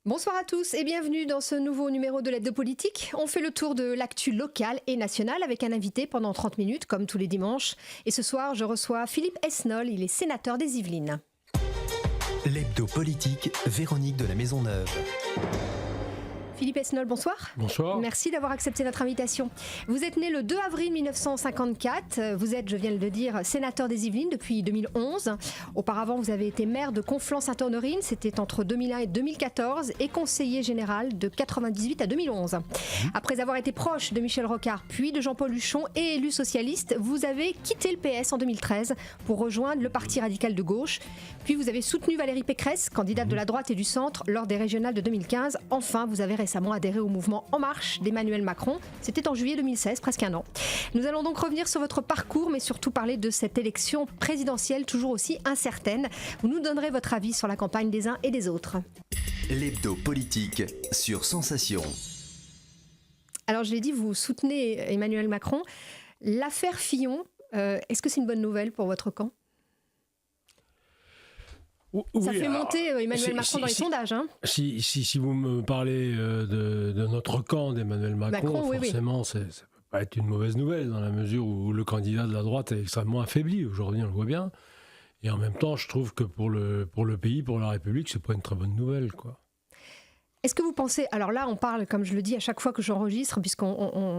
Bonsoir à tous et bienvenue dans ce nouveau numéro de l'Hebdo Politique. On fait le tour de l'actu locale et nationale avec un invité pendant 30 minutes, comme tous les dimanches. Et ce soir, je reçois Philippe Esnol, il est sénateur des Yvelines. L'Hebdo Politique, Véronique de la Maisonneuve. Philippe Esnol, bonsoir. Bonsoir. Merci d'avoir accepté notre invitation. Vous êtes né le 2 avril 1954. Vous êtes, je viens de le dire, sénateur des Yvelines depuis 2011. Auparavant, vous avez été maire de Conflans-Sainte-Honorine. C'était entre 2001 et 2014 et conseiller général de 98 à 2011. Après avoir été proche de Michel Rocard, puis de Jean-Paul Huchon et élu socialiste, vous avez quitté le PS en 2013 pour rejoindre le Parti radical de gauche. Puis vous avez soutenu Valérie Pécresse, candidate de la droite et du centre, lors des régionales de 2015. Enfin, vous avez récemment adhéré au mouvement En Marche d'Emmanuel Macron. C'était en juillet 2016, presque un an. Nous allons donc revenir sur votre parcours, mais surtout parler de cette élection présidentielle toujours aussi incertaine. Vous nous donnerez votre avis sur la campagne des uns et des autres. L'Hebdo Politique sur Sensation. Alors je l'ai dit, vous soutenez Emmanuel Macron. L'affaire Fillon, est-ce que c'est une bonne nouvelle pour votre camp ? Oui, Ça fait monter Emmanuel Macron dans les sondages. Hein. Si vous me parlez de notre camp d'Emmanuel Macron, forcément, ça ne peut pas être une mauvaise nouvelle dans la mesure où le candidat de la droite est extrêmement affaibli. Aujourd'hui, on le voit bien. Et en même temps, je trouve que pour le pays, pour la République, c'est pas une très bonne nouvelle, quoi. Est-ce que vous pensez, alors là on parle comme je le dis à chaque fois que j'enregistre,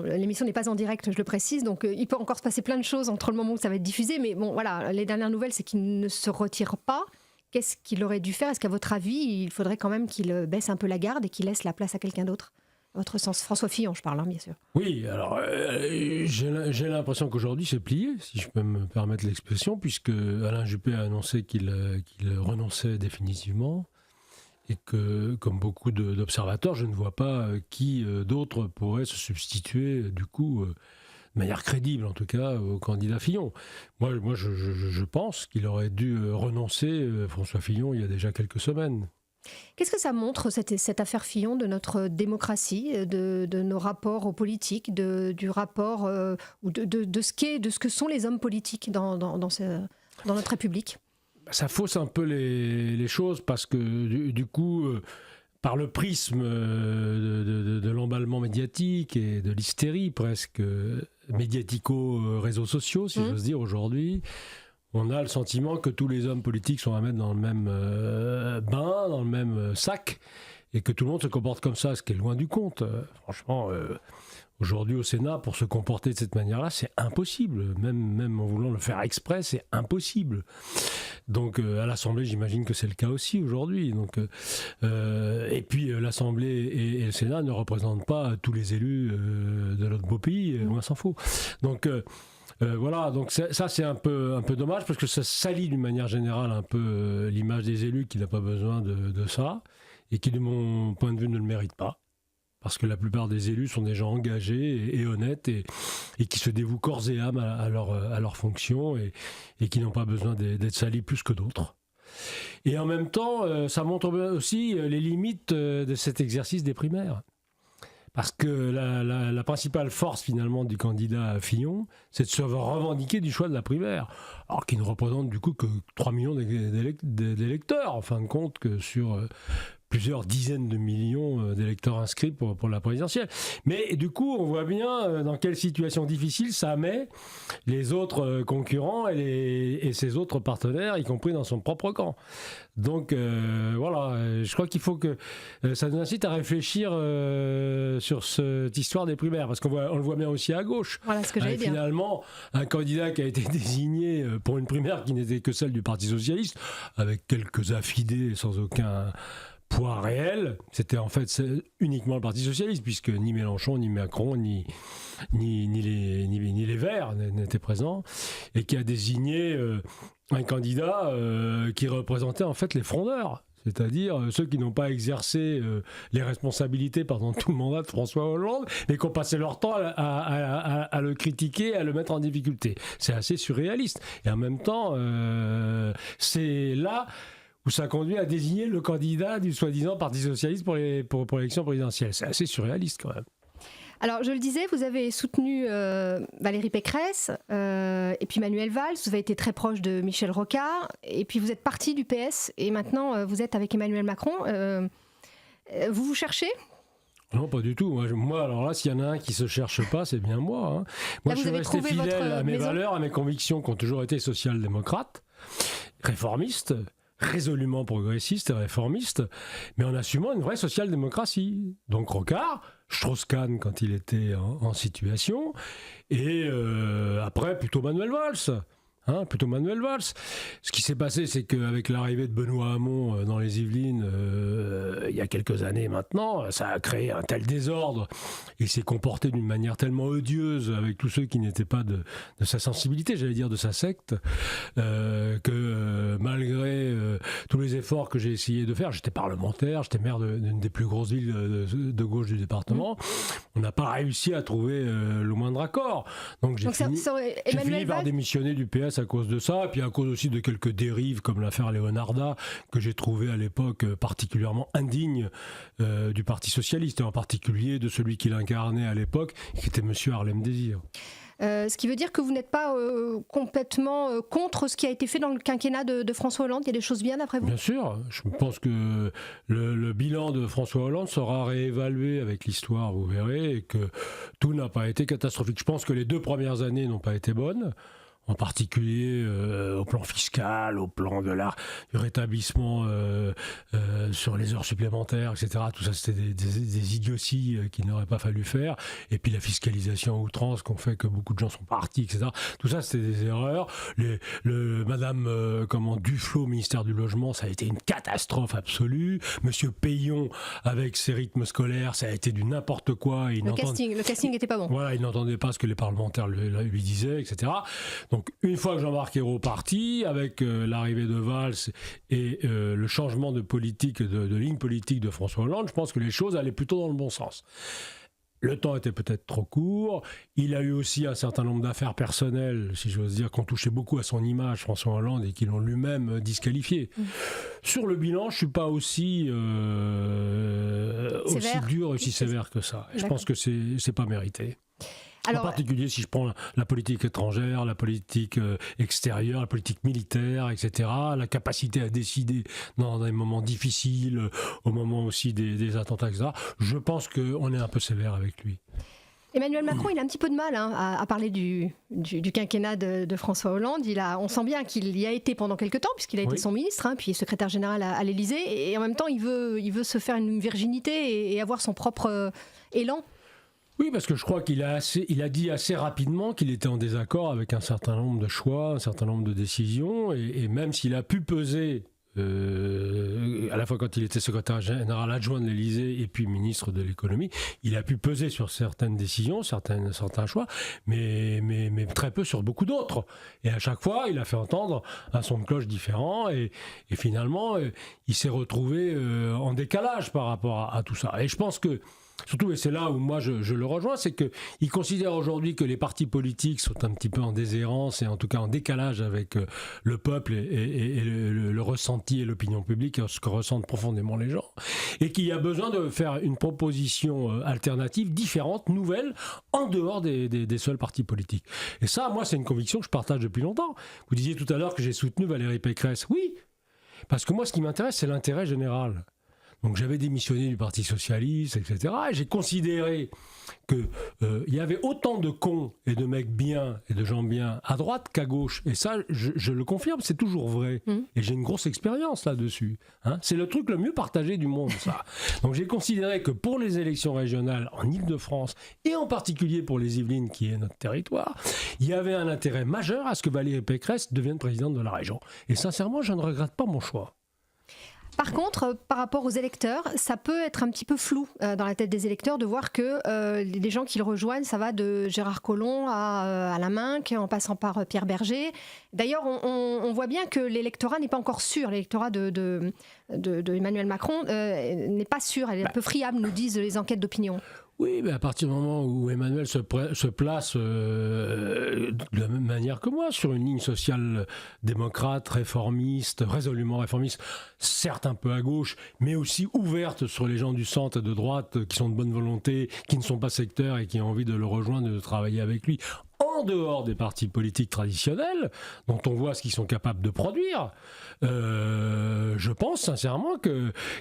l'émission n'est pas en direct, je le précise, donc il peut encore se passer plein de choses entre le moment où ça va être diffusé, mais bon voilà, les dernières nouvelles c'est qu'il ne se retire pas. Qu'est-ce qu'il aurait dû faire ? Est-ce qu'à votre avis, il faudrait quand même qu'il baisse un peu la garde et qu'il laisse la place à quelqu'un d'autre ? À votre sens, François Fillon, je parle, bien sûr. Oui, alors j'ai l'impression qu'aujourd'hui c'est plié, si je peux me permettre l'expression, puisque Alain Juppé a annoncé qu'il renonçait définitivement et que, comme beaucoup d'observateurs, je ne vois pas qui d'autre pourrait se substituer, du coup, de manière crédible en tout cas, au candidat Fillon. Moi je pense qu'il aurait dû renoncer, François Fillon, il y a déjà quelques semaines. Qu'est-ce que ça montre, cette affaire Fillon, de notre démocratie, de nos rapports aux politiques, du rapport, ou de ce que sont les hommes politiques dans notre République ? Ça fausse un peu les choses parce que du coup, par le prisme de l'emballement médiatique et de l'hystérie presque médiatico-réseaux sociaux, si j'ose dire aujourd'hui, on a le sentiment que tous les hommes politiques sont à mettre dans le même bain, dans le même sac, et que tout le monde se comporte comme ça, ce qui est loin du compte. Franchement, aujourd'hui au Sénat, pour se comporter de cette manière-là, c'est impossible. Même en voulant le faire exprès, c'est impossible. Donc à l'Assemblée, j'imagine que c'est le cas aussi aujourd'hui. Donc, et puis l'Assemblée et le Sénat ne représentent pas tous les élus de notre beau pays, loin s'en faut. Donc voilà, donc ça c'est un peu dommage parce que ça salit d'une manière générale un peu l'image des élus qui n'a pas besoin de ça et qui de mon point de vue ne le méritent pas. Parce que la plupart des élus sont des gens engagés et honnêtes et qui se dévouent corps et âme à leur fonction et qui n'ont pas besoin d'être salis plus que d'autres. Et en même temps, ça montre aussi les limites de cet exercice des primaires. Parce que la principale force finalement du candidat Fillon, c'est de se revendiquer du choix de la primaire, alors qu'il ne représente du coup que 3 millions d'électeurs, en fin de compte, que sur plusieurs dizaines de millions d'électeurs inscrits pour la présidentielle. Mais du coup, on voit bien dans quelle situation difficile ça met les autres concurrents et ses autres partenaires, y compris dans son propre camp. Donc voilà, je crois qu'il faut que ça nous incite à réfléchir sur cette histoire des primaires, parce on le voit bien aussi à gauche. Voilà ce que j'allais dire. Finalement, un candidat qui a été désigné pour une primaire qui n'était que celle du Parti Socialiste, avec quelques affidés sans aucun poids réel, c'était en fait uniquement le Parti Socialiste, puisque ni Mélenchon, ni Macron, ni les Verts n'étaient présents, et qui a désigné un candidat qui représentait en fait les frondeurs, c'est-à-dire ceux qui n'ont pas exercé les responsabilités pendant tout le mandat de François Hollande, mais qui ont passé leur temps à le critiquer, à le mettre en difficulté. C'est assez surréaliste. Et en même temps, c'est là où ça conduit à désigner le candidat du soi-disant Parti Socialiste pour l'élection présidentielle. C'est assez surréaliste quand même. Alors, je le disais, vous avez soutenu Valérie Pécresse et puis Manuel Valls. Vous avez été très proche de Michel Rocard. Et puis, vous êtes parti du PS et maintenant, vous êtes avec Emmanuel Macron. Vous vous cherchez ? Non, pas du tout. Moi, alors là, s'il y en a un qui se cherche pas, c'est bien moi. Hein. Moi, là, je suis resté fidèle à mes maison. valeurs, à mes convictions qui ont toujours été social-démocrates, réformistes, résolument progressistes et réformistes, mais en assumant une vraie social-démocratie. Donc Rocard, Strauss-Kahn quand il était en situation, et après, plutôt Manuel Valls. Plutôt Manuel Valls. Ce qui s'est passé, c'est qu'avec l'arrivée de Benoît Hamon dans les Yvelines, il y a quelques années maintenant, ça a créé un tel désordre. Il s'est comporté d'une manière tellement odieuse avec tous ceux qui n'étaient pas de sa sensibilité, j'allais dire de sa secte, que malgré tous les efforts que j'ai essayé de faire, j'étais parlementaire, j'étais maire d'une des plus grosses villes de gauche du département, on n'a pas réussi à trouver le moindre accord. Donc j'ai fini par démissionner du PS à cause de ça, et puis à cause aussi de quelques dérives comme l'affaire Leonarda, que j'ai trouvé à l'époque particulièrement indigne du Parti Socialiste, et en particulier de celui qui l'incarnait à l'époque, qui était monsieur Harlem Désir. Ce qui veut dire que vous n'êtes pas complètement contre ce qui a été fait dans le quinquennat de François Hollande. Il y a des choses bien d'après vous ? Bien sûr, je pense que le bilan de François Hollande sera réévalué avec l'histoire, vous verrez, et que tout n'a pas été catastrophique. Je pense que les 2 premières années n'ont pas été bonnes, en particulier au plan fiscal, au plan du rétablissement sur les heures supplémentaires, etc. Tout ça, c'était des idioties qu'il n'aurait pas fallu faire. Et puis la fiscalisation à outrance qu'on fait que beaucoup de gens sont partis, etc. Tout ça, c'était des erreurs. Madame Duflot, ministère du Logement, ça a été une catastrophe absolue. Monsieur Payon, avec ses rythmes scolaires, ça a été du n'importe quoi. Le casting n'était pas bon. Voilà, il n'entendait pas ce que les parlementaires lui disaient, etc. Donc, une fois que Jean-Marc Ayrault parti, avec l'arrivée de Valls et le changement de politique, de ligne politique de François Hollande, je pense que les choses allaient plutôt dans le bon sens. Le temps était peut-être trop court. Il a eu aussi un certain nombre d'affaires personnelles, si j'ose dire, qui ont touché beaucoup à son image, François Hollande, et qui l'ont lui-même disqualifié. Sur le bilan, je ne suis pas aussi dur, aussi sévère que ça. Je pense que ce n'est pas mérité. Alors, en particulier si je prends la politique étrangère, la politique extérieure, la politique militaire, etc., la capacité à décider dans des moments difficiles, au moment aussi des attentats, etc., je pense qu'on est un peu sévère avec lui. Emmanuel Macron, il a un petit peu de mal à parler du quinquennat de François Hollande. On sent bien qu'il y a été pendant quelques temps, puisqu'il a été son ministre, puis secrétaire général à l'Élysée, et en même temps, il veut se faire une virginité et avoir son propre élan. Oui, parce que je crois qu'il a dit assez rapidement qu'il était en désaccord avec un certain nombre de choix, un certain nombre de décisions, et même s'il a pu peser, à la fois quand il était secrétaire général adjoint de l'Élysée et puis ministre de l'économie, il a pu peser sur certaines décisions, certains choix, mais très peu sur beaucoup d'autres. Et à chaque fois, il a fait entendre un son de cloche différent, et finalement, il s'est retrouvé en décalage par rapport à tout ça. Et je pense que surtout, et c'est là où moi je le rejoins, c'est qu'il considère aujourd'hui que les partis politiques sont un petit peu en déshérence et en tout cas en décalage avec le peuple et le ressenti et l'opinion publique, ce que ressentent profondément les gens, et qu'il y a besoin de faire une proposition alternative, différente, nouvelle, en dehors des seuls partis politiques. Et ça, moi, c'est une conviction que je partage depuis longtemps. Vous disiez tout à l'heure que j'ai soutenu Valérie Pécresse. Oui, parce que moi, ce qui m'intéresse, c'est l'intérêt général. Donc j'avais démissionné du Parti Socialiste, etc. Et j'ai considéré qu'il y avait autant de cons et de mecs bien et de gens bien à droite qu'à gauche. Et ça, je le confirme, c'est toujours vrai. Et j'ai une grosse expérience là-dessus. C'est le truc le mieux partagé du monde, ça. Donc j'ai considéré que pour les élections régionales en Île-de-France, et en particulier pour les Yvelines, qui est notre territoire, il y avait un intérêt majeur à ce que Valérie Pécresse devienne présidente de la région. Et sincèrement, je ne regrette pas mon choix. Par contre, par rapport aux électeurs, ça peut être un petit peu flou dans la tête des électeurs de voir que les gens qui le rejoignent, ça va de Gérard Collomb à Alain Minc, en passant par Pierre Berger. D'ailleurs, on voit bien que l'électorat n'est pas encore sûr. L'électorat de Emmanuel Macron n'est pas sûr. Elle est un peu friable, nous disent les enquêtes d'opinion. Oui, mais à partir du moment où Emmanuel se place de la même manière que moi, sur une ligne sociale démocrate, réformiste, résolument réformiste, certes un peu à gauche, mais aussi ouverte sur les gens du centre et de droite qui sont de bonne volonté, qui ne sont pas sectaires et qui ont envie de le rejoindre et de travailler avec lui, en en dehors des partis politiques traditionnels, dont on voit ce qu'ils sont capables de produire, je pense sincèrement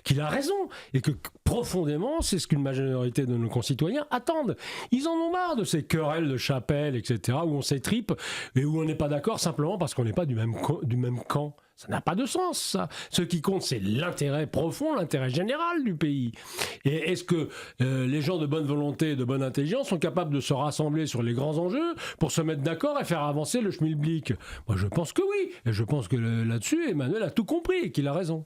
qu'il a raison. Et que profondément, c'est ce qu'une majorité de nos concitoyens attendent. Ils en ont marre de ces querelles de chapelle, etc., où on s'étripe et où on n'est pas d'accord simplement parce qu'on n'est pas du même camp. Ça n'a pas de sens, ça. Ce qui compte, c'est l'intérêt profond, l'intérêt général du pays. Et est-ce que les gens de bonne volonté, de bonne intelligence sont capables de se rassembler sur les grands enjeux pour se mettre d'accord et faire avancer le schmilblick ? Moi, je pense que oui. Et je pense que là-dessus, Emmanuel a tout compris et qu'il a raison.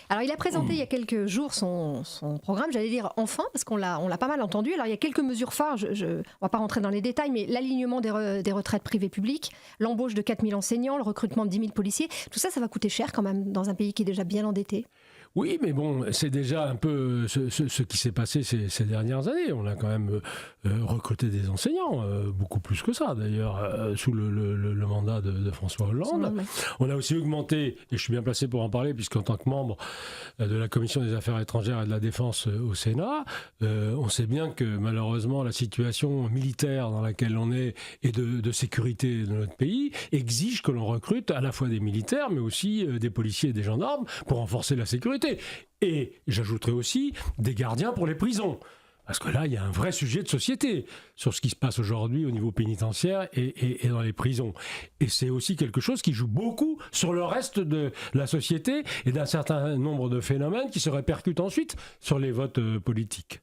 Alors, il a présenté il y a quelques jours son programme, j'allais dire enfin, parce qu'on l'a pas mal entendu. Alors, il y a quelques mesures phares, on ne va pas rentrer dans les détails, mais l'alignement des retraites privées publiques, l'embauche de 4000 enseignants, le recrutement de 10 000 policiers, tout ça, ça va coûter cher quand même dans un pays qui est déjà bien endetté. Oui, mais bon, c'est déjà un peu ce qui s'est passé ces dernières années. On a quand même recruté des enseignants, beaucoup plus que ça d'ailleurs, sous le mandat de François Hollande. On a aussi augmenté, et je suis bien placé pour en parler, puisqu'en tant que membre de la Commission des Affaires étrangères et de la Défense au Sénat, on sait bien que malheureusement la situation militaire dans laquelle on est et de sécurité de notre pays exige que l'on recrute à la fois des militaires, mais aussi des policiers et des gendarmes pour renforcer la sécurité. Et j'ajouterai aussi des gardiens pour les prisons. Parce que là, il y a un vrai sujet de société sur ce qui se passe aujourd'hui au niveau pénitentiaire et dans les prisons. Et c'est aussi quelque chose qui joue beaucoup sur le reste de la société et d'un certain nombre de phénomènes qui se répercutent ensuite sur les votes politiques.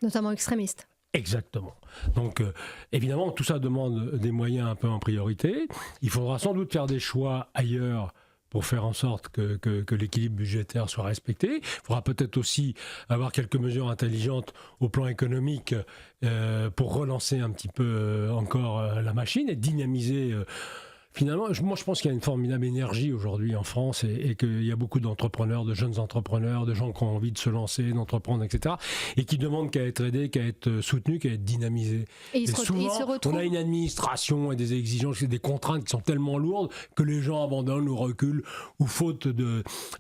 Notamment extrémistes. Exactement. Donc, évidemment, tout ça demande des moyens un peu en priorité. Il faudra sans doute faire des choix ailleurs pour faire en sorte que l'équilibre budgétaire soit respecté. Il faudra peut-être aussi avoir quelques mesures intelligentes au plan économique pour relancer un petit peu encore la machine et dynamiser. Finalement, moi je pense qu'il y a une formidable énergie aujourd'hui en France et qu'il y a beaucoup d'entrepreneurs, de jeunes entrepreneurs, de gens qui ont envie de se lancer, d'entreprendre, etc. et qui demandent qu'à être aidés, qu'à être soutenus, qu'à être dynamisés. Et souvent, on a une administration et des exigences et des contraintes qui sont tellement lourdes que les gens abandonnent ou reculent ou faute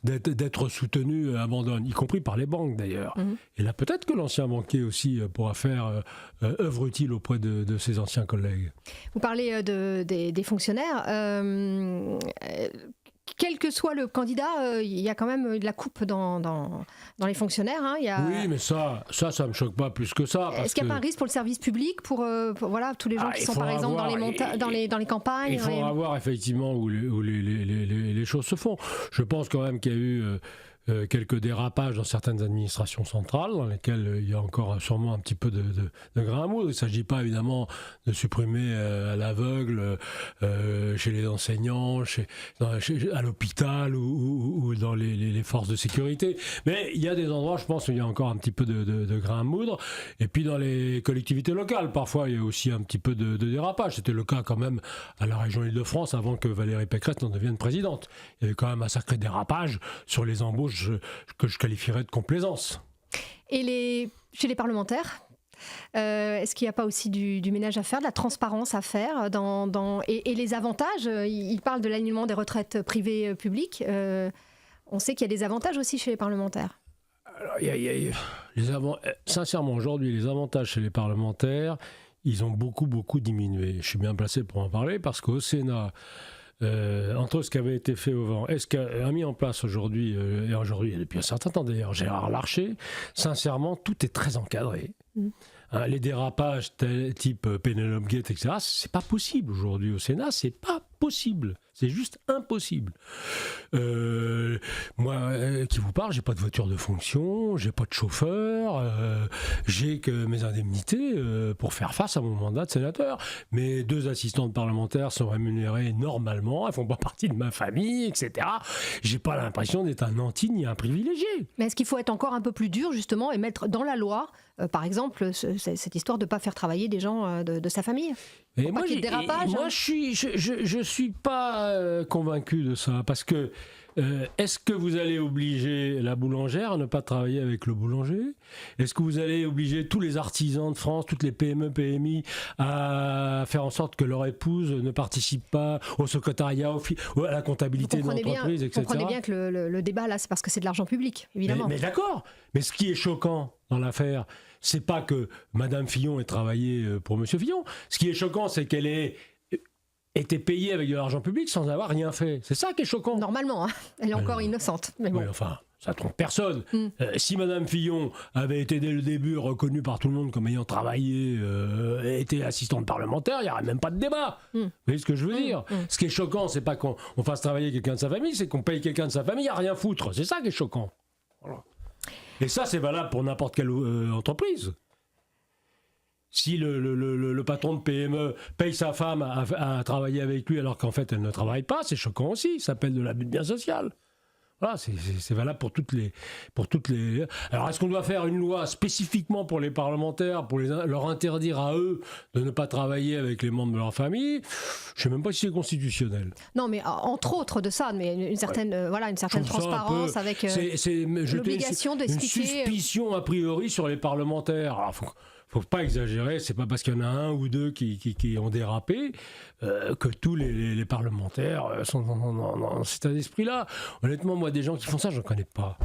d'être soutenus, abandonnent, y compris par les banques d'ailleurs. Mmh. Et là, peut-être que l'ancien banquier aussi pourra faire œuvre utile auprès de ses anciens collègues. Vous parlez des fonctionnaires. Quel que soit le candidat, il y a quand même de la coupe dans les fonctionnaires. Hein. Oui, mais ça me choque pas plus que ça. Est-ce qu'il n'y a pas un risque pour le service public, pour voilà, tous les gens qui sont par exemple dans les campagnes? Il faudra voir effectivement où les choses se font. Je pense quand même qu'il y a eu quelques dérapages dans certaines administrations centrales dans lesquelles il y a encore sûrement un petit peu de grain à moudre. Il ne s'agit pas évidemment de supprimer à l'aveugle chez les enseignants, à l'hôpital ou dans les forces de sécurité. Mais il y a des endroits, je pense, où il y a encore un petit peu de grain à moudre. Et puis dans les collectivités locales, parfois il y a aussi un petit peu de dérapage. C'était le cas quand même à la région Île-de-France avant que Valérie Pécresse n'en devienne présidente. Il y avait quand même un sacré dérapage sur les embauches que je qualifierais de complaisance. Et chez les parlementaires, est-ce qu'il n'y a pas aussi du ménage à faire, de la transparence à faire et les avantages? Il parle de l'alignement des retraites privées publiques. On sait qu'il y a des avantages aussi chez les parlementaires. Alors, sincèrement, aujourd'hui, les avantages chez les parlementaires, ils ont beaucoup diminué. Je suis bien placé pour en parler parce qu'au Sénat, entre ce qui avait été fait au vent et ce qu'a mis en place aujourd'hui, et depuis un certain temps d'ailleurs, Gérard Larcher, sincèrement, tout est très encadré. Hein, les dérapages type Penelope Gate, etc., c'est pas possible aujourd'hui au Sénat, c'est pas possible. C'est juste impossible. Moi, qui vous parle, j'ai pas de voiture de fonction, j'ai pas de chauffeur, j'ai que mes indemnités pour faire face à mon mandat de sénateur. Mes 2 assistantes parlementaires sont rémunérées normalement, elles font pas partie de ma famille, etc. J'ai pas l'impression d'être un nanti ni un privilégié. Mais est-ce qu'il faut être encore un peu plus dur, justement, et mettre dans la loi, par exemple, cette histoire de ne pas faire travailler des gens de sa famille? Et moi, je suis pas convaincu de ça, parce que est-ce que vous allez obliger la boulangère à ne pas travailler avec le boulanger ? Est-ce que vous allez obliger tous les artisans de France, toutes les PME, PMI à faire en sorte que leur épouse ne participe pas au secrétariat, à la comptabilité de l'entreprise, etc. Vous comprenez bien que le débat, là, c'est parce que c'est de l'argent public, évidemment. Mais d'accord. Mais ce qui est choquant dans l'affaire, c'est pas que Madame Fillon ait travaillé pour Monsieur Fillon. Ce qui est choquant, c'est qu'elle ait été payée avec de l'argent public sans avoir rien fait. C'est ça qui est choquant. Normalement, hein. Elle est encore innocente. Mais bon. Oui, enfin, ça trompe personne. Si Madame Fillon avait été dès le début reconnue par tout le monde comme ayant travaillé, été assistante parlementaire, il n'y aurait même pas de débat. Vous voyez ce que je veux dire ? Ce qui est choquant, c'est pas qu'on fasse travailler quelqu'un de sa famille, c'est qu'on paye quelqu'un de sa famille à rien foutre. C'est ça qui est choquant. Voilà. Et ça, c'est valable pour n'importe quelle entreprise. Si le patron de PME paye sa femme à travailler avec lui alors qu'en fait elle ne travaille pas, c'est choquant aussi, ça s'appelle de l'abus de bien social. Voilà, c'est valable pour toutes les... Alors est-ce qu'on doit faire une loi spécifiquement pour les parlementaires, pour leur interdire à eux de ne pas travailler avec les membres de leur famille ? Je ne sais même pas si c'est constitutionnel. Non, mais entre autres de ça, mais une certaine, une certaine transparence avec l'obligation d'expliquer... Une suspicion a priori sur les parlementaires. Alors, faut pas exagérer, c'est pas parce qu'il y en a un ou deux qui ont dérapé que tous les parlementaires sont dans cet état d'esprit-là. Honnêtement, moi, des gens qui font ça, je ne connais pas.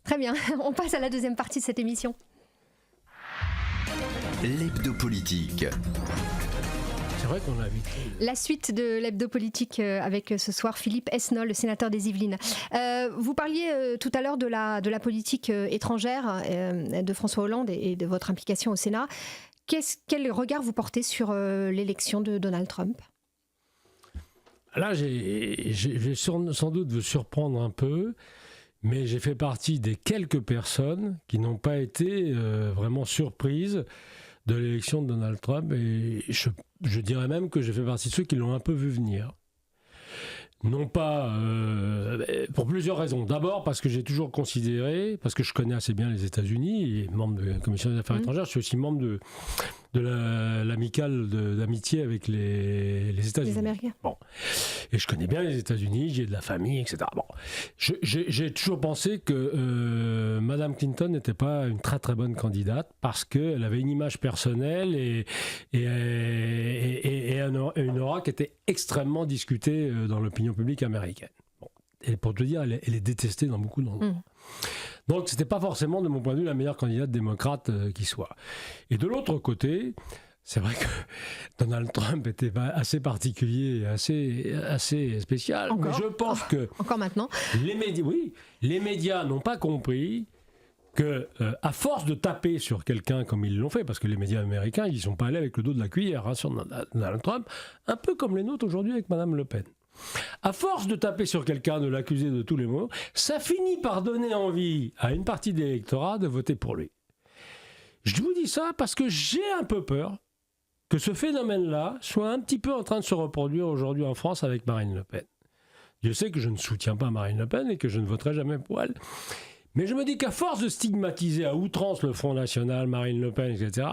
Très bien, on passe à la deuxième partie de cette émission. L'hebdo politique. C'est vrai qu'on l'a vite. La suite de l'hebdo politique avec ce soir Philippe Esnol, le sénateur des Yvelines. Vous parliez tout à l'heure de la politique étrangère de François Hollande et de votre implication au Sénat. Quel regard vous portez sur l'élection de Donald Trump ? Là, je vais sans doute vous surprendre un peu, mais j'ai fait partie des quelques personnes qui n'ont pas été vraiment surprises de l'élection de Donald Trump, et je dirais même que j'ai fait partie de ceux qui l'ont un peu vu venir. Non pas pour plusieurs raisons. D'abord parce que j'ai toujours considéré, parce que je connais assez bien les États-Unis, et membre de la Commission des Affaires étrangères, je suis aussi membre de l'amicale d'amitié avec les États-Unis. Les Américains. Bon. Et je connais bien les États-Unis, j'ai de la famille, etc. Bon. J'ai toujours pensé que Madame Clinton n'était pas une très très bonne candidate parce qu'elle avait une image personnelle et une aura qui était extrêmement discutée dans l'opinion publique américaine. Bon. Et pour te dire, elle est détestée dans beaucoup d'endroits. Donc, c'était pas forcément, de mon point de vue, la meilleure candidate démocrate qui soit. Et de l'autre côté, c'est vrai que Donald Trump était assez particulier, assez spécial. Encore, mais je pense que encore maintenant, les médias n'ont pas compris que, à force de taper sur quelqu'un comme ils l'ont fait, parce que les médias américains, ils ne sont pas allés avec le dos de la cuillère sur Donald Trump, un peu comme les nôtres aujourd'hui avec Madame Le Pen. À force de taper sur quelqu'un, de l'accuser de tous les maux, ça finit par donner envie à une partie de l'électorat de voter pour lui. Je vous dis ça parce que j'ai un peu peur que ce phénomène-là soit un petit peu en train de se reproduire aujourd'hui en France avec Marine Le Pen. Je sais que je ne soutiens pas Marine Le Pen et que je ne voterai jamais pour elle. Mais je me dis qu'à force de stigmatiser à outrance le Front National, Marine Le Pen, etc.,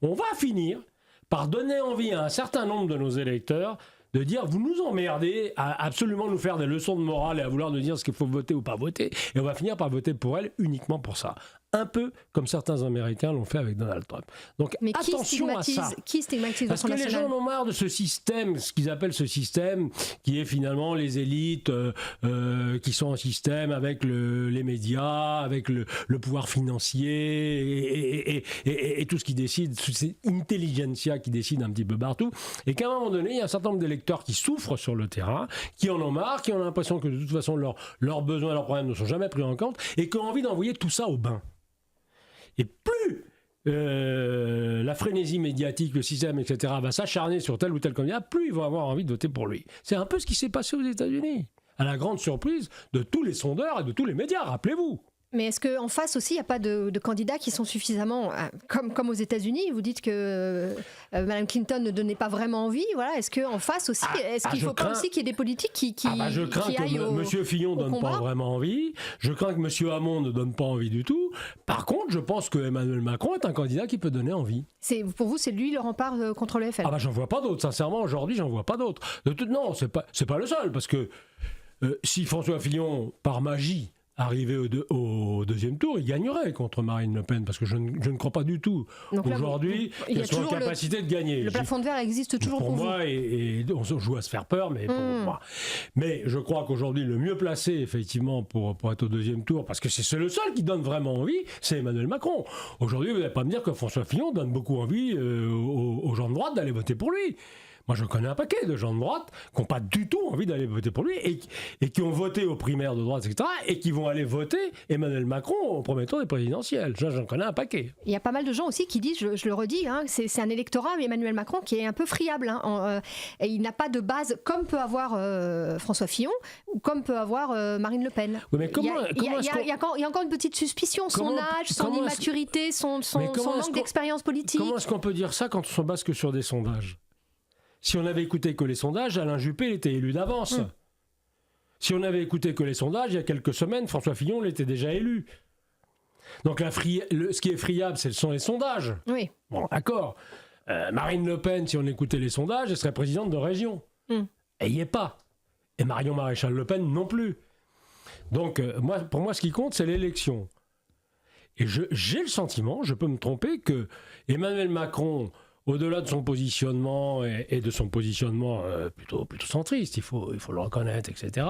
on va finir par donner envie à un certain nombre de nos électeurs de dire, vous nous emmerdez à absolument nous faire des leçons de morale et à vouloir nous dire ce qu'il faut voter ou pas voter, et on va finir par voter pour elle uniquement pour ça. Un peu comme certains Américains l'ont fait avec Donald Trump. Donc mais attention à ça. Qui stigmatise Parce que les gens en ont marre de ce système, ce qu'ils appellent ce système, qui est finalement les élites qui sont en système avec les médias, avec le pouvoir financier et tout ce qui décide, c'est intelligentsia qui décide un petit peu partout, et qu'à un moment donné, il y a un certain nombre d'électeurs qui souffrent sur le terrain, qui en ont marre, qui ont l'impression que de toute façon leurs besoins, leurs problèmes ne sont jamais pris en compte, et qui ont envie d'envoyer tout ça au bain. Et plus la frénésie médiatique, le système, etc. va s'acharner sur tel ou tel candidat, plus ils vont avoir envie de voter pour lui. C'est un peu ce qui s'est passé aux États-Unis, à la grande surprise de tous les sondeurs et de tous les médias, rappelez-vous. Mais est-ce qu'en face aussi, il n'y a pas de candidats qui sont suffisamment, comme aux États-Unis, vous dites que Mme Clinton ne donnait pas vraiment envie, voilà, est-ce qu'en face aussi, est-ce qu'il ne faut pas aussi qu'il y ait des politiques qui je crains aillent que M. Fillon ne donne pas vraiment envie, je crains que M. Hamon ne donne pas envie du tout. Par contre, je pense que Emmanuel Macron est un candidat qui peut donner envie. Pour vous, c'est lui le rempart contre le FN? J'en vois pas d'autres, sincèrement, aujourd'hui, j'en vois pas d'autres. Non, c'est pas le seul, parce que si François Fillon, par magie, arrivé au deuxième tour, il gagnerait contre Marine Le Pen, parce que je ne crois pas du tout aujourd'hui qu'elle soit en capacité de gagner. Le plafond de verre existe toujours pour vous. Moi, et on se joue à se faire peur, mais pour moi. Mais je crois qu'aujourd'hui, le mieux placé, effectivement, pour être au deuxième tour, parce que c'est le seul qui donne vraiment envie, c'est Emmanuel Macron. Aujourd'hui, vous n'allez pas me dire que François Fillon donne beaucoup envie aux gens de droite d'aller voter pour lui. Moi, je connais un paquet de gens de droite qui n'ont pas du tout envie d'aller voter pour lui et qui ont voté aux primaires de droite, etc. et qui vont aller voter Emmanuel Macron au premier tour des présidentielles. J'en connais un paquet. Il y a pas mal de gens aussi qui disent, je le redis, c'est un électorat, Emmanuel Macron, qui est un peu friable. Et il n'a pas de base comme peut avoir François Fillon ou comme peut avoir Marine Le Pen. Oui, mais il y a encore une petite suspicion, son âge, son immaturité, son manque d'expérience politique. Comment est-ce qu'on peut dire ça quand on se base que sur des sondages ? Si on avait écouté que les sondages, Alain Juppé était élu d'avance. Si on avait écouté que les sondages, il y a quelques semaines, François Fillon l'était déjà élu. Donc ce qui est friable, ce sont les sondages. Oui. Bon, d'accord. Marine Le Pen, si on écoutait les sondages, elle serait présidente de région. Elle n'y est pas. Et Marion Maréchal Le Pen non plus. Donc, pour moi, ce qui compte, c'est l'élection. Et j'ai le sentiment, je peux me tromper, que Emmanuel Macron, au-delà de son positionnement et de son positionnement plutôt centriste, il faut le reconnaître, etc.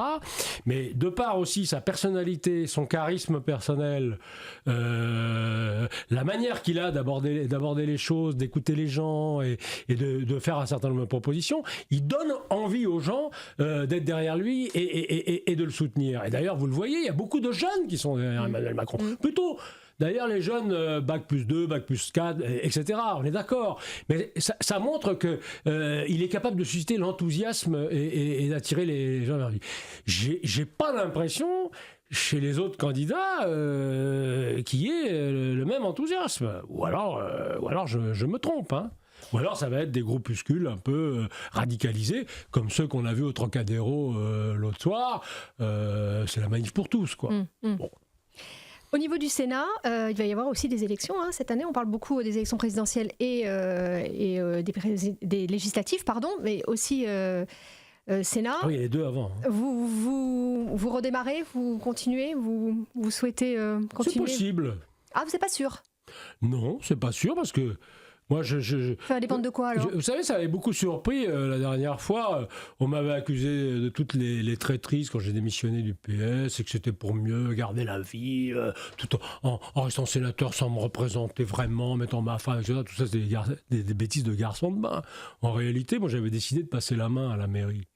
Mais de part aussi sa personnalité, son charisme personnel, la manière qu'il a d'aborder les choses, d'écouter les gens et de faire un certain nombre de propositions, il donne envie aux gens d'être derrière lui et de le soutenir. Et d'ailleurs, vous le voyez, il y a beaucoup de jeunes qui sont derrière Emmanuel Macron. Plutôt... D'ailleurs, les jeunes, bac plus 2, bac plus 4, etc., on est d'accord. Mais ça montre qu'il est capable de susciter l'enthousiasme et d'attirer les gens vers lui. J'ai pas l'impression, chez les autres candidats, qu'il y ait le même enthousiasme. Ou alors je me trompe, hein. Ou alors ça va être des groupuscules un peu radicalisés, comme ceux qu'on a vus au Trocadéro l'autre soir. C'est la manif pour tous, quoi. Bon. Au niveau du Sénat, il va y avoir aussi des élections cette année. On parle beaucoup des élections présidentielles et des législatives, mais aussi Sénat. Oui, il y a les deux avant. Vous redémarrez, vous continuez, vous souhaitez continuer? C'est possible. Ah, vous n'êtes pas sûr? Non, c'est pas sûr parce que moi, ça va dépendre de quoi alors? Vous savez, ça avait beaucoup surpris la dernière fois. On m'avait accusé de toutes les traîtrises quand j'ai démissionné du PS et que c'était pour mieux garder la vie, tout en restant sénateur sans me représenter vraiment, mettant ma femme, etc. Tout ça, c'est des bêtises de garçon de bain. En réalité, moi, j'avais décidé de passer la main à la mairie.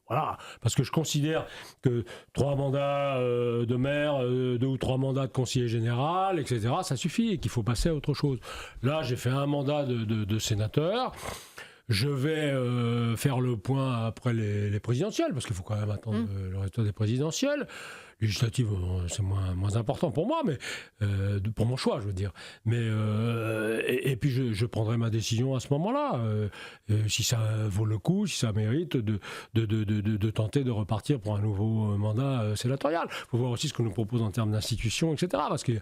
Voilà, parce que je considère que 3 mandats de maire, 2 ou 3 mandats de conseiller général, etc., ça suffit et qu'il faut passer à autre chose. Là, j'ai fait un mandat de sénateur. Je vais faire le point après les présidentielles, parce qu'il faut quand même attendre le résultat des présidentielles. Législative, c'est moins important pour moi, mais pour mon choix, je veux dire. Mais et puis je prendrai ma décision à ce moment-là, si ça vaut le coup, si ça mérite de tenter de repartir pour un nouveau mandat sénatorial. Il faut voir aussi ce que nous propose en termes d'institutions, etc. Parce qu'il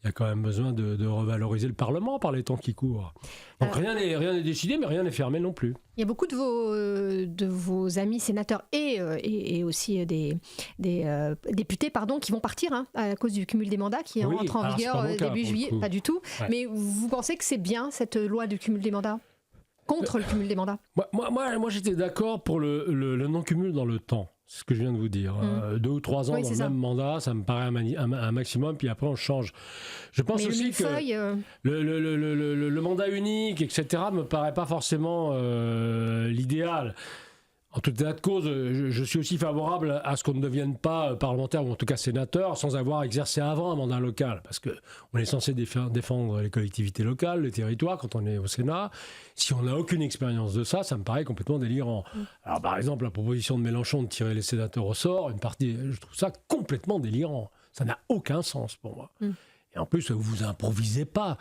y a quand même besoin de revaloriser le Parlement par les temps qui courent. Donc rien n'est décidé, mais rien n'est fermé non plus. Il y a beaucoup de vos amis sénateurs et aussi des députés qui vont partir à cause du cumul des mandats qui entre en vigueur début juillet. Pas du tout. Ouais. Mais vous pensez que c'est bien cette loi du cumul des mandats? Contre le cumul des mandats? Moi j'étais d'accord pour le non-cumul dans le temps. C'est ce que je viens de vous dire. 2 ou 3 ans dans le même mandat, ça me paraît un maximum, puis après on change. Je pense aussi que le mandat unique, etc., ne me paraît pas forcément l'idéal. En tout état de cause, je suis aussi favorable à ce qu'on ne devienne pas parlementaire, ou en tout cas sénateur, sans avoir exercé avant un mandat local. Parce qu'on est censé défendre les collectivités locales, les territoires, quand on est au Sénat. Si on n'a aucune expérience de ça, ça me paraît complètement délirant. Alors par exemple, la proposition de Mélenchon de tirer les sénateurs au sort, une partie, je trouve ça complètement délirant. Ça n'a aucun sens pour moi. Et en plus, vous improvisez pas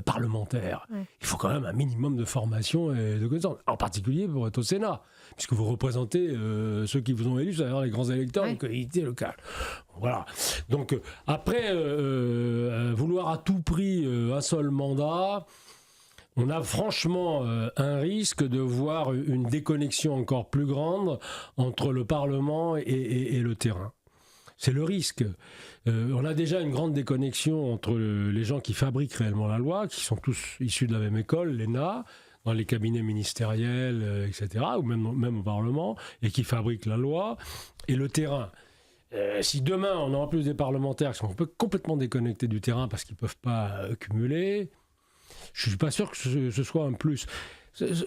parlementaire. Ouais. Il faut quand même un minimum de formation et de connaissances, en particulier pour être au Sénat, puisque vous représentez ceux qui vous ont élus, c'est-à-dire les grands électeurs de collectivités locales. Voilà. Donc après, vouloir à tout prix un seul mandat, on a franchement un risque de voir une déconnexion encore plus grande entre le Parlement et le terrain. C'est le risque. On a déjà une grande déconnexion entre les gens qui fabriquent réellement la loi, qui sont tous issus de la même école, l'ENA, dans les cabinets ministériels, etc., ou même au Parlement, et qui fabriquent la loi, et le terrain. Si demain, on a en plus des parlementaires qui sont complètement déconnectés du terrain parce qu'ils ne peuvent pas cumuler, je ne suis pas sûr que ce soit un plus.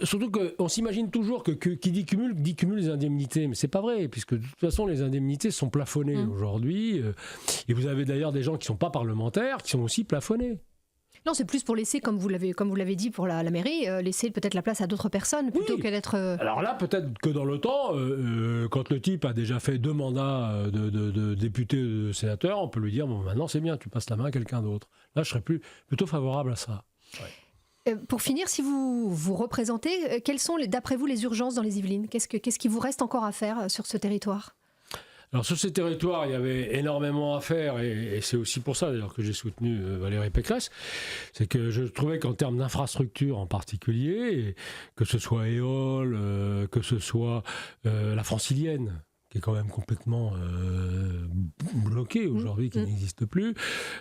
Surtout qu'on s'imagine toujours que qui dit cumul les indemnités, mais c'est pas vrai, puisque de toute façon les indemnités sont plafonnées aujourd'hui, et vous avez d'ailleurs des gens qui sont pas parlementaires qui sont aussi plafonnés. Non, c'est plus pour laisser, comme vous l'avez dit pour la mairie, laisser peut-être la place à d'autres personnes plutôt que d'être... Alors là, peut-être que dans le temps, quand le type a déjà fait 2 mandats de député ou de sénateur, on peut lui dire, bon, maintenant c'est bien, tu passes la main à quelqu'un d'autre. Là, je serais plutôt favorable à ça. Ouais. Pour finir, si vous représentez, quelles sont d'après vous les urgences dans les Yvelines ? Qu'est-ce qui vous reste encore à faire sur ce territoire ? Alors sur ces territoires, il y avait énormément à faire, et c'est aussi pour ça d'ailleurs que j'ai soutenu Valérie Pécresse, c'est que je trouvais qu'en termes d'infrastructure en particulier, que ce soit Éole, que ce soit la Francilienne, qui est quand même complètement bloqué aujourd'hui, qui n'existe plus.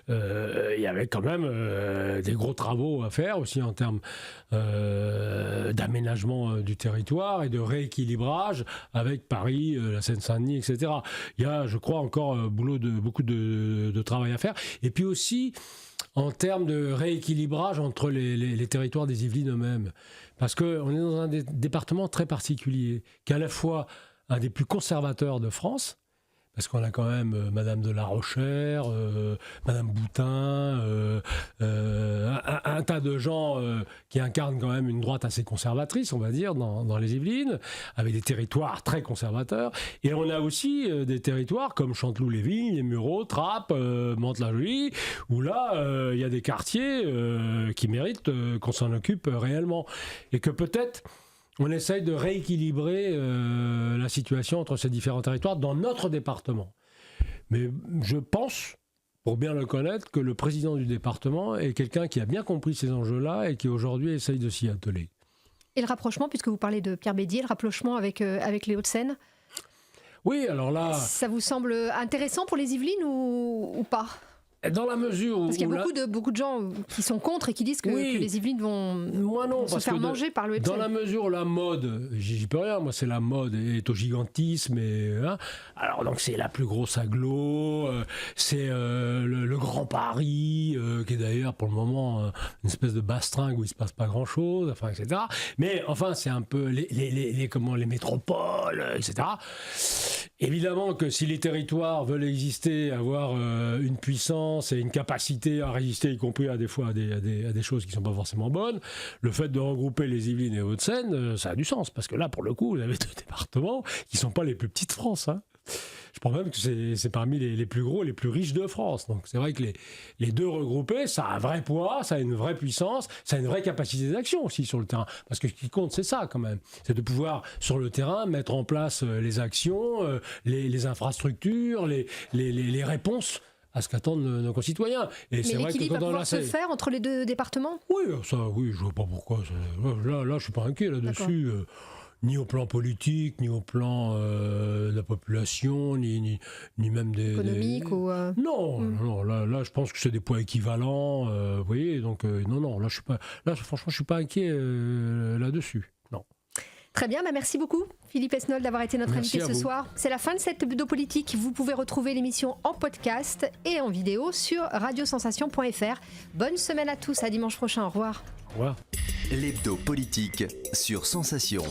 Il y avait quand même des gros travaux à faire aussi en termes d'aménagement du territoire et de rééquilibrage avec Paris, la Seine-Saint-Denis, etc. Il y a, je crois, encore beaucoup de travail à faire. Et puis aussi en termes de rééquilibrage entre les territoires des Yvelines eux-mêmes. Parce qu'on est dans un département très particulier, qui est à la fois un des plus conservateurs de France, parce qu'on a quand même Madame de La Rochère, Madame Boutin, un tas de gens qui incarnent quand même une droite assez conservatrice, on va dire, dans les Yvelines, avec des territoires très conservateurs. Et on a aussi des territoires comme Chanteloup-les-Vignes, les Mureaux, Trappes, Mantes-la-Jolie, où là, il y a des quartiers qui méritent qu'on s'en occupe réellement. Et que peut-être on essaye de rééquilibrer la situation entre ces différents territoires dans notre département. Mais je pense, pour bien le connaître, que le président du département est quelqu'un qui a bien compris ces enjeux-là et qui aujourd'hui essaye de s'y atteler. Et le rapprochement, puisque vous parlez de Pierre Bédier, le rapprochement avec les Hauts-de-Seine ? Oui, alors là... Ça vous semble intéressant pour les Yvelines ou pas ? Dans la mesure où... Parce qu'il y a beaucoup de gens qui sont contre et qui disent que les Yvelines vont se faire manger par le Hauts-de-Seine. Dans la mesure où la mode, j'y peux rien, moi c'est la mode, est au gigantisme. Alors donc c'est la plus grosse agglo, c'est le Grand Paris, qui est d'ailleurs pour le moment une espèce de bastringue où il ne se passe pas grand-chose, enfin, etc. Mais enfin c'est un peu les métropoles, etc. Évidemment que si les territoires veulent exister, avoir une puissance et une capacité à résister, y compris à des fois à des choses qui ne sont pas forcément bonnes, le fait de regrouper les Yvelines et les Hauts-de-Seine, ça a du sens, parce que là, pour le coup, vous avez 2 départements qui ne sont pas les plus petits de France. Hein. Je pense même que c'est parmi les plus gros, les plus riches de France. Donc c'est vrai que les 2 regroupés, ça a un vrai poids, ça a une vraie puissance, ça a une vraie capacité d'action aussi sur le terrain. Parce que ce qui compte, c'est ça quand même. C'est de pouvoir, sur le terrain, mettre en place les actions, les infrastructures, les réponses à ce qu'attendent nos concitoyens. Et mais c'est vrai que va pouvoir se faire entre les 2 départements ? Oui, ça, oui, je ne vois pas pourquoi. Là, je ne suis pas inquiet là-dessus. Ni au plan politique, ni au plan de la population, ni même des... économique ou... Non, là, je pense que c'est des poids équivalents, vous voyez, donc non, là, franchement, je ne suis pas inquiet là-dessus, non. Très bien, merci beaucoup Philippe Esnol d'avoir été notre invité ce soir. C'est la fin de cette hebdo politique. Vous pouvez retrouver l'émission en podcast et en vidéo sur radiosensation.fr. Bonne semaine à tous, à dimanche prochain, au revoir. Au revoir. L'hebdo politique sur Sensation.